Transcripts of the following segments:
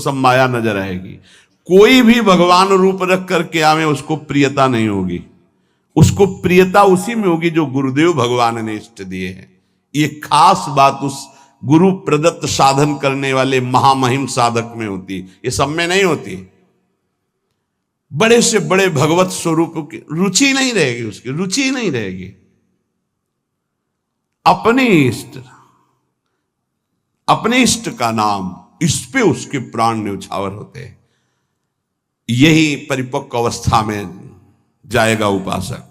सब माया नजर आएगी। कोई भी भगवान रूप रख करके आवे उसको प्रियता नहीं होगी, उसको प्रियता उसी में होगी जो गुरुदेव भगवान ने इष्ट दिए हैं। ये खास बात उस गुरु प्रदत्त साधन करने वाले महामहिम साधक में होती, ये सब में नहीं होती। बड़े से बड़े भगवत स्वरूप की रुचि नहीं रहेगी, उसकी रुचि नहीं रहेगी। अपने इष्ट का नाम, इस पे उसके प्राण न्यौछावर होते हैं। यही परिपक्व अवस्था में जाएगा उपासक।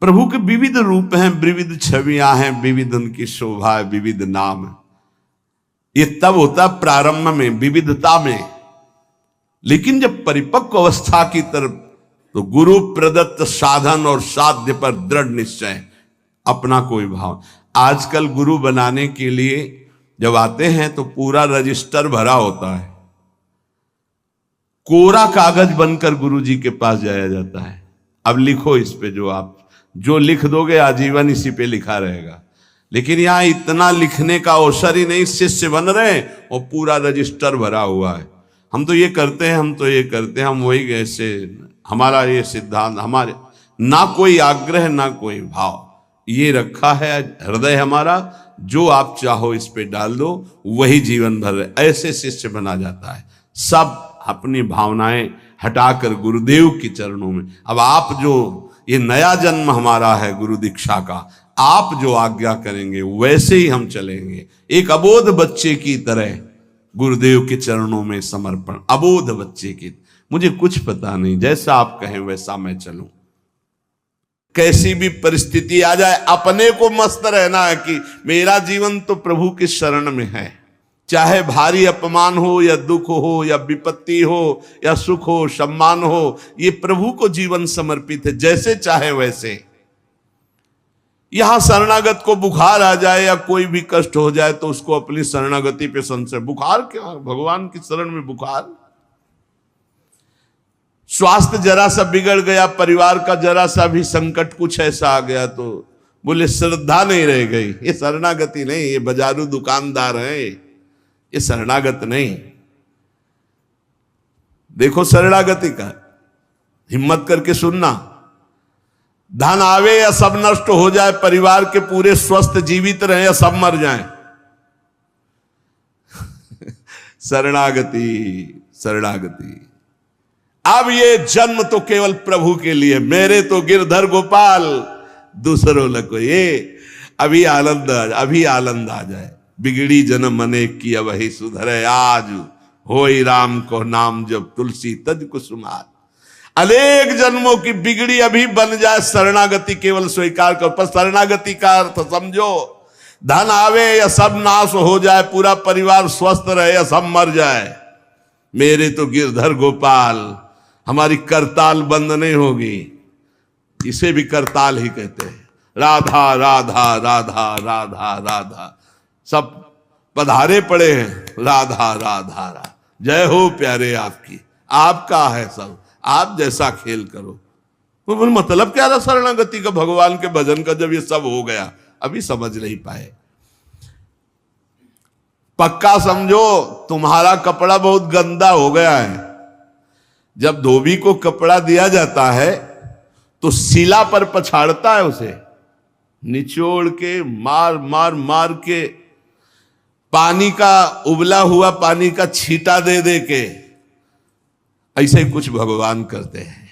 प्रभु के विविध रूप हैं, विविध छवियां हैं, विविध उनकी शोभा है, विविध नाम है। ये तब होता प्रारंभ में, विविधता में। लेकिन जब परिपक्व अवस्था की तरफ, तो गुरु प्रदत्त साधन और साध्य पर दृढ़ निश्चय, अपना कोई भाव। आजकल गुरु बनाने के लिए जब आते हैं तो पूरा रजिस्टर भरा होता है, कोरा कागज बनकर गुरु जी के पास जाया जाता है। अब लिखो इस पे, जो लिख दोगे आजीवन इसी पे लिखा रहेगा। लेकिन यहां इतना लिखने का अवसर ही नहीं, शिष्य बन रहे और पूरा रजिस्टर भरा हुआ है। हम तो ये करते हैं, हम तो ये करते हैं, हम वही ऐसे, हमारा ये सिद्धांत, हमारे ना कोई आग्रह ना कोई भाव, ये रखा है हृदय हमारा, जो आप चाहो इस पे डाल दो, वही जीवन भर ऐसे शिष्य बना जाता है। सब अपनी भावनाएं हटाकर गुरुदेव के चरणों में। अब आप जो, ये नया जन्म हमारा है गुरु दीक्षा का, आप जो आज्ञा करेंगे वैसे ही हम चलेंगे। एक अबोध बच्चे की तरह गुरुदेव के चरणों में समर्पण। अबोध बच्चे की, मुझे कुछ पता नहीं, जैसा आप कहें वैसा मैं चलूं। कैसी भी परिस्थिति आ जाए, अपने को मस्त रहना है कि मेरा जीवन तो प्रभु के शरण में है। चाहे भारी अपमान हो या दुख हो या विपत्ति हो या सुख हो, सम्मान हो, ये प्रभु को जीवन समर्पित है, जैसे चाहे वैसे। यहां शरणागत को बुखार आ जाए या कोई भी कष्ट हो जाए तो उसको अपनी शरणागति पे संशय। बुखार क्या, भगवान की शरण में बुखार। स्वास्थ्य जरा सा बिगड़ गया, परिवार का जरा सा भी संकट कुछ ऐसा आ गया तो बोले श्रद्धा नहीं रह गई। ये शरणागति नहीं, ये बाजारू दुकानदार है, ये शरणागत नहीं। देखो शरणागति का, हिम्मत करके सुनना। धन आवे या सब नष्ट हो जाए, परिवार के पूरे स्वस्थ जीवित रहे या सब मर जाएं, शरणागति शरणागति। अब ये जन्म तो केवल प्रभु के लिए, मेरे तो गिरधर गोपाल, दूसरों को ये अभी आनंद आ जाए। बिगड़ी जन्म अनेक की वही सुधरे, आज होई राम को नाम जब तुलसी तज कुसुमार। अनेक जन्मों की बिगड़ी अभी बन जाए, शरणागति केवल स्वीकार कर। पर शरणागति का अर्थ समझो, धन आवे या सब नाश हो जाए, पूरा परिवार स्वस्थ रहे या सब मर जाए, मेरे तो गिरधर गोपाल, हमारी करताल बंद नहीं होगी। इसे भी करताल ही कहते हैं। राधा राधा राधा राधा राधा, सब पधारे पड़े हैं, राधा राधा राधा। जय हो प्यारे आपकी, आपका है सब, आप जैसा खेल करो। तो मतलब क्या रहा शरणागति का, भगवान के भजन का, जब ये सब हो गया। अभी समझ नहीं पाए। पक्का समझो, तुम्हारा कपड़ा बहुत गंदा हो गया है। जब धोबी को कपड़ा दिया जाता है तो शिला पर पछाड़ता है, उसे निचोड़ के मार मार मार के, पानी का उबला हुआ पानी का छींटा दे दे के, ऐसे ही कुछ भगवान करते हैं।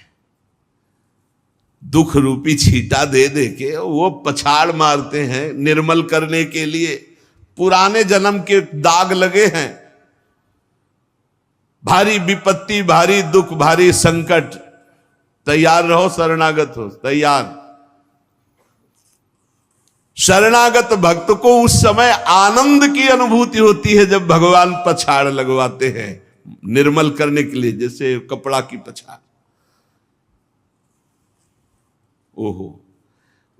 दुख रूपी छींटा दे दे के वो पछाड़ मारते हैं निर्मल करने के लिए। पुराने जन्म के दाग लगे हैं, भारी विपत्ति, भारी दुख, भारी संकट, तैयार रहो, शरणागत हो, तैयार। शरणागत भक्त को उस समय आनंद की अनुभूति होती है जब भगवान पछाड़ लगवाते हैं निर्मल करने के लिए, जैसे कपड़ा की पछाड़। ओहो,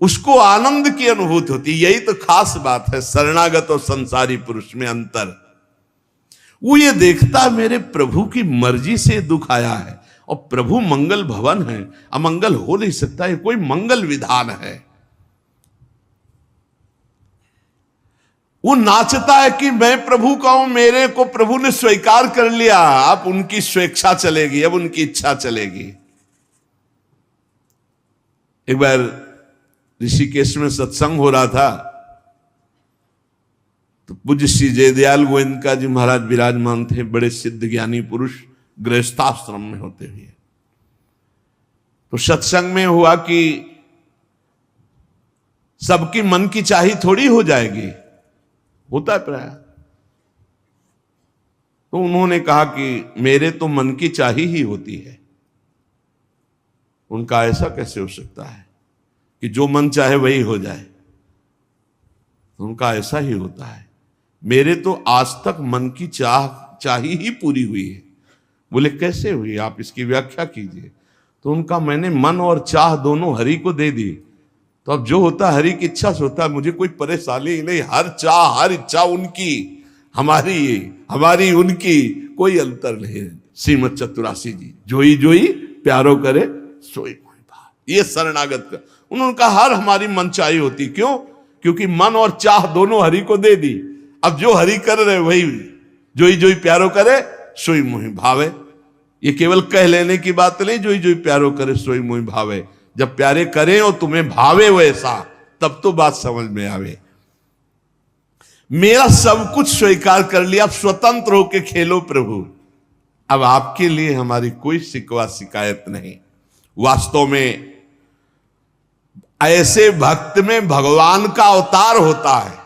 उसको आनंद की अनुभूति होती। यही तो खास बात है शरणागत और संसारी पुरुष में अंतर। वो ये देखता मेरे प्रभु की मर्जी से दुख आया है, और प्रभु मंगल भवन है, अमंगल हो नहीं सकता, ये कोई मंगल विधान है। वो नाचता है कि मैं प्रभु का हूं, मेरे को प्रभु ने स्वीकार कर लिया, अब उनकी स्वेच्छा चलेगी, अब उनकी इच्छा चलेगी। एक बार ऋषिकेश में सत्संग हो रहा था, तो पूज्य श्री जयदयाल गोविंदका जी महाराज विराजमान थे, बड़े सिद्ध ज्ञानी पुरुष, गृहस्थाश्रम में होते हुए। तो सत्संग में हुआ कि सबकी मन की चाही थोड़ी हो जाएगी, होता है प्राय। तो उन्होंने कहा कि मेरे तो मन की चाही ही होती है। उनका ऐसा कैसे हो सकता है कि जो मन चाहे वही हो जाए? उनका ऐसा ही होता है, मेरे तो आज तक मन की चाही ही पूरी हुई है। बोले कैसे हुई, आप इसकी व्याख्या कीजिए। तो उनका मैंने मन और चाह दोनों हरि को दे दी, तो अब जो होता हरि की इच्छा से होता है, मुझे कोई परेशानी ही नहीं। हर चाह हर इच्छा उनकी, हमारी उनकी कोई अंतर नहीं। श्रीमद चतुरासी जी, जोई जोई प्यारो करे सोई मोहि भाव, ये शरणागत का। उन्होंने कहा हर हमारी मनचाही होती, क्यों? क्योंकि मन और चाह दोनों हरि को दे दी। अब जो हरि कर रहे वही जोई जोई प्यारो करे सोई मोहि भावे। ये केवल कह लेने की बात नहीं, जोई जोई प्यारो करे सोई मोहि भावे। जब प्यारे करें और तुम्हें भावे वैसा, तब तो बात समझ में आवे। मेरा सब कुछ स्वीकार कर लिया, अब स्वतंत्र होके खेलो प्रभु। अब आपके लिए हमारी कोई शिकवा शिकायत नहीं। वास्तव में ऐसे भक्त में भगवान का अवतार होता है।